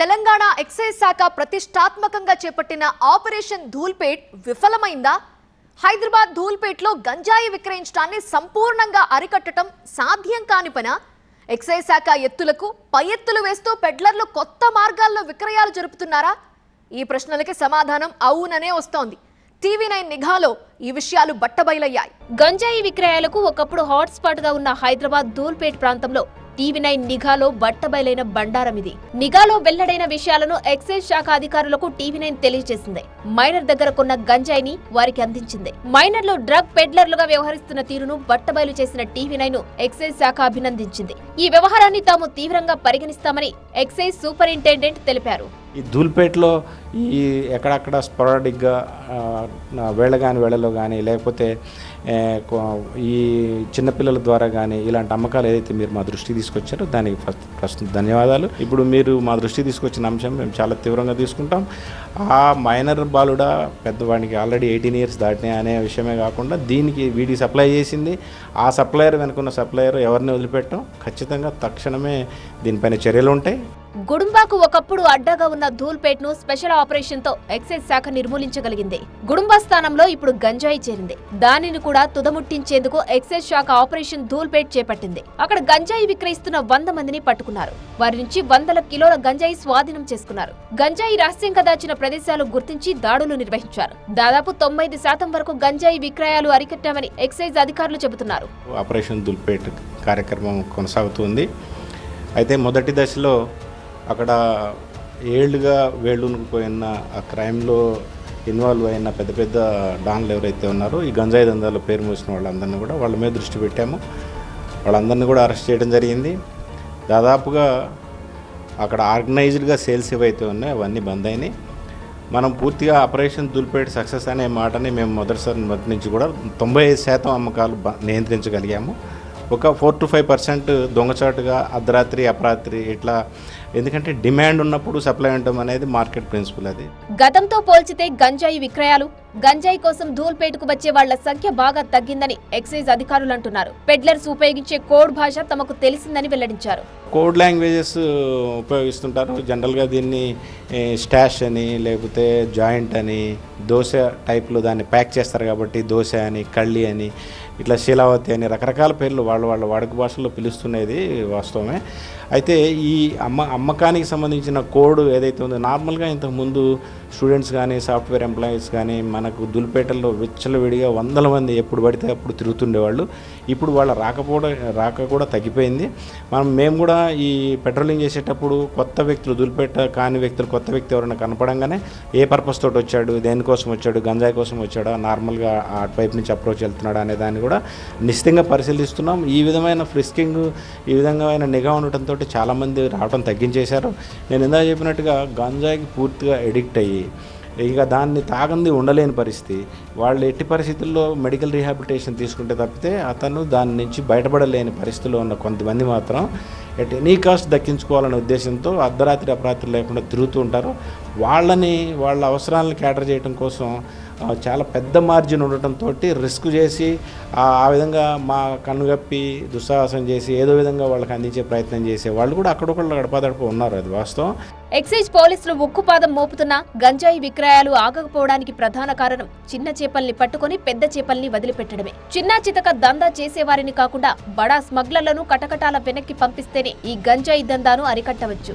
Telangana excise శాఖ ప్రతిష్టాత్మకంగా చేపట్టిన ఆపరేషన్ ధూల్పేట్ విఫలమైందా? హైదరాబాద్ ధూల్పేట్లో గంజాయి విక్రయించడాన్ని సంపూర్ణంగా అరికట్టడం సాధ్యం కాని పనా? ఎక్సైజ్ శాఖ ఎత్తులకు పై ఎత్తులు వేస్తూ పెడ్లర్లు కొత్త మార్గాల్లో విక్రయాలు జరుపుతున్నారా? ఈ ప్రశ్నలకి సమాధానం అవుననే వస్తోంది. టీవీ9 నిఘాలో ఈ విషయాలు బట్టబయలయ్యాయి. గంజాయి విక్రయాలకు ఒకప్పుడు హాట్ స్పాట్ గా ఉన్న హైదరాబాద్ ధూల్పేట్ ప్రాంతంలో టీవీ9 నిఘాలో బట్టబయలైన బండారం ఇది. నిఘాలో వెల్లడైన విషయాలను ఎక్సైజ్ శాఖ అధికారులకు టీవీ9 తెలియజేసింది. మైనర్ దగ్గర కొన్న గంజాయిని వారికి అందించింది. మైనర్లు డ్రగ్ పెడ్లర్లుగా వ్యవహరిస్తున్న తీరును బట్టబయలు చేసిన టీవీ9 ఎక్సైజ్ శాఖ అభినందించింది. ఈ వ్యవహారాన్ని తాము తీవ్రంగా పరిగణిస్తామని ఎక్సైజ్ సూపరింటెండెంట్ తెలిపారు. ఈ ధూల్పేట్లో ఈ ఎక్కడక్కడ స్పొరాడిక్గా వేళలో కానీ లేకపోతే ఈ చిన్నపిల్లల ద్వారా కానీ ఇలాంటి అమ్మకాలు ఏదైతే మీరు మా దృష్టికి తీసుకొచ్చారో దానికి ఫస్ట్ ధన్యవాదాలు. ఇప్పుడు మీరు మా దృష్టికి తీసుకొచ్చిన అంశం మేము చాలా తీవ్రంగా తీసుకుంటాం. ఆ మైనర్ బాలుడా పెద్దవాడికి ఆల్రెడీ 18 years దాటినాయి అనే విషయమే కాకుండా వీడికి సప్లై చేసింది ఆ సప్లయర్ వెనుకున్న సప్లయర్ ఎవరిని వదిలిపెట్టడం ఖచ్చితంగా తక్షణమే దీనిపైన చర్యలు ఉంటాయి. గుడుంబాకు ఒకప్పుడు అడ్డాగా ఉన్న ధూల్పేట్ ను స్పెషల్ ఆపరేషన్ తో ఎక్సైజ్ శాఖ నిర్మూలించగలిగింది. గుడుంబా స్థానంలో ఇప్పుడు గంజాయి చేరింది. దానిని కూడా తుదముట్టించేందుకు ఎక్సైజ్ శాఖ ఆపరేషన్ ధూల్పేట్ చేపట్టింది. అక్కడ గంజాయి విక్రయిస్తున్న 100 మందిని పట్టుకున్నారు. వారి నుంచి 100 కిలోల గంజాయి స్వాధీనం చేసుకున్నారు. గంజాయి రహస్యంగా దాచిన ప్రదేశాలు గుర్తించి దాడులు నిర్వహించారు. దాదాపు 95% వరకు గంజాయి విక్రయాలు అరికట్టామని ఎక్సైజ్ అధికారులు చెబుతున్నారు. ఆపరేషన్ ధూల్పేట్ కార్యక్రమం కొనసాగుతుంది. అయితే మొదటి దశలో అక్కడ ఏళ్లుగా వేళ్ళునుకుపోయిన ఆ క్రైమ్లో ఇన్వాల్వ్ అయిన పెద్ద పెద్ద డాన్లు ఎవరైతే ఉన్నారో ఈ గంజాయి దందాలో పేరు మోసిన వాళ్ళందరినీ కూడా వాళ్ళ మీద దృష్టి పెట్టాము. వాళ్ళందరినీ కూడా అరెస్ట్ చేయడం జరిగింది. దాదాపుగా అక్కడ ఆర్గనైజ్డ్గా సేల్స్ ఏవైతే ఉన్నాయో అవన్నీ బంద్ అయినాయి. మనం పూర్తిగా ఆపరేషన్ ధూల్పేట్ సక్సెస్ అనే మాటని మేము మొదటి నుంచి కూడా 95% అమ్మకాలు నియంత్రించగలిగాము. ఒక 4 to 5% దొంగచాటుగా అర్ధరాత్రి అపరాత్రి ఇట్లా, ఎందుకంటే డిమాండ్ ఉన్నప్పుడు సప్లై ఉండడం అనేది మార్కెట్ ప్రిన్సిపల్. అది గతంతో పోల్చితే గంజాయి విక్రయాలు, గంజాయి కోసం ధూల్పేట్కు వచ్చే వాళ్ల సంఖ్య బాగా తగ్గిందని ఎక్సైజ్ అధికారులు అంటున్నారు. పెడ్లర్స్ ఉపయోగించే కోడ్ భాష తమకు తెలిసిందని వెల్లడించారు. కోడ్ లాంగ్వేజెస్ ఉపయోగిస్తుంటారు. జనరల్గా దీన్ని స్టాష్ అని లేకపోతే జాయింట్ అని దోశ టైప్లో దాన్ని ప్యాక్ చేస్తారు కాబట్టి దోశ అని కళ్ళి అని ఇట్లా శీలావతి అని రకరకాల పేర్లు వాళ్ళ వాడుక భాషలో పిలుస్తున్నది వాస్తవమే. అయితే ఈ అమ్మకానికి సంబంధించిన కోడ్ ఏదైతే ఉందో నార్మల్గా ఇంతకుముందు స్టూడెంట్స్ కానీ సాఫ్ట్వేర్ ఎంప్లాయీస్ కానీ మనకు ధూల్పేటల్లో విచ్చలవిడిగా 100 మంది ఎప్పుడు పడితే అప్పుడు తిరుగుతుండేవాళ్ళు. ఇప్పుడు వాళ్ళ రాక కూడా తగ్గిపోయింది. మేము కూడా ఈ పెట్రోలింగ్ చేసేటప్పుడు కొత్త వ్యక్తులు ధూల్పేట కాని వ్యక్తులు కొత్త వ్యక్తి ఎవరైనా కనపడంగానే ఏ పర్పస్ తోటి వచ్చాడు, దేనికోసం వచ్చాడు, గంజాయి కోసం వచ్చాడా, నార్మల్గా అటువైపు నుంచి అప్రోచ్ వెళ్తున్నాడా అనే దాన్ని కూడా నిశ్చితంగా పరిశీలిస్తున్నాం. ఈ విధమైన ఫ్రిస్కింగ్ ఈ విధమైన నిఘా ఉండటంతో చాలామంది రావడం తగ్గించేశారు. నేను ఇందాక చెప్పినట్టుగా గంజాయికి పూర్తిగా ఎడిక్ట్ అయ్యి ఇక దాన్ని తాగంది ఉండలేని పరిస్థితి. వాళ్ళు ఎట్టి పరిస్థితుల్లో మెడికల్ రీహాబిలిటేషన్ తీసుకుంటే తప్పితే అతను దాని నుంచి బయటపడలేని పరిస్థితిలో ఉన్న కొంతమంది మాత్రం ఎట్ ఎనీ కాస్ట్ దక్కించుకోవాలనే ఉద్దేశంతో అర్ధరాత్రి అపరాత్రి లేకుండా తిరుగుతూ ఉంటారు. వాళ్ళ అవసరాలను క్యాటర్ చేయడం కోసం చాలా పెద్ద మార్జిన్ ఉండటంతో రిస్క్ చేసి ఆ విధంగా మా కన్నుగప్పి దుస్సాహసం చేసి ఏదో విధంగా వాళ్ళకి అందించే ప్రయత్నం చేసే వాళ్ళు కూడా అక్కడొకళ్ళు గడపదడప ఉన్నారు. అది వాస్తవం. ఎక్సైజ్ పోలీసులు ఉక్కుపాదం మోపుతున్న గంజాయి విక్రయాలు ఆగకపోవడానికి ప్రధాన కారణం చిన్న చేపల్ని పట్టుకుని పెద్ద చేపల్ని వదిలిపెట్టడమే. చిన్న చితక దందా చేసేవారిని కాకుండా బడా స్మగ్లర్లను కటకటాల వెనక్కి పంపిస్తేనే ఈ గంజాయి దందాను అరికట్టవచ్చు.